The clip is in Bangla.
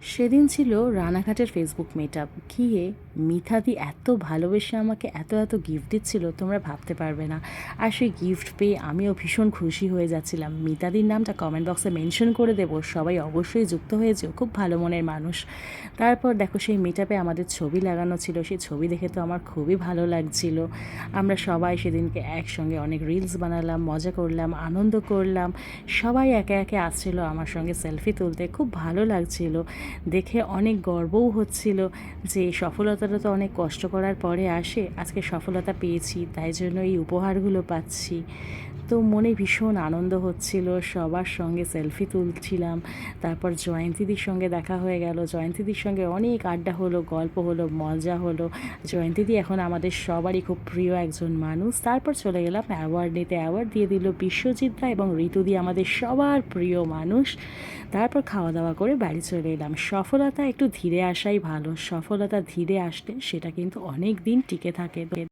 সেদিন ছিল রানাঘাটের ফেসবুক মিটআপ। গিয়ে মিতাদি এত ভালোবেসে আমাকে এত এত গিফট দিচ্ছিল তোমরা ভাবতে পারবে না। আর সেই গিফট পেয়ে আমিও ভীষণ খুশি হয়ে যাচ্ছিলাম। মিতাদির নামটা কমেন্ট বক্সে মেনশন করে দেবো, সবাই অবশ্যই যুক্ত হয়েছে, খুব ভালো মনের মানুষ। তারপর দেখো সেই মিটআপে আমাদের ছবি লাগানো ছিল, সেই ছবি দেখে তো আমার খুবই ভালো লাগছিল। আমরা সবাই সেদিনকে একসঙ্গে অনেক রিলস বানালাম, মজা করলাম, আনন্দ করলাম। সবাই একে একে আসছিল আমার সঙ্গে সেলফি তুলতে, খুব ভালো লাগছিল। দেখে অনেক গর্বও হচ্ছিল যে এই সফলতাটা তো অনেক কষ্ট করার পরে আসে, আজকে সফলতা পেয়েছি তাই জন্য এই উপহারগুলো পাচ্ছি। তো মনে ভীষণ আনন্দ হচ্ছিল, সবার সঙ্গে সেলফি তুলছিলাম। তারপর জয়ন্তীদির সঙ্গে দেখা হয়ে গেল, জয়ন্তীদির সঙ্গে অনেক আড্ডা হলো, গল্প হলো, মজা হলো। জয়ন্তীদি এখন আমাদের সবারই খুব প্রিয় একজন মানুষ। তারপর চলে গেলাম অ্যাওয়ার্ড নিতে, অ্যাওয়ার্ড দিয়ে দিল বিশ্বজিৎ দা এবং ঋতুদি, আমাদের সবার প্রিয় মানুষ। তারপর খাওয়া দাওয়া করে বাড়ি চলে এলাম। সফলতা একটু ধীরে আসাই ভালো, সফলতা ধীরে আসলে সেটা কিন্তু অনেক দিন টিকে থাকে।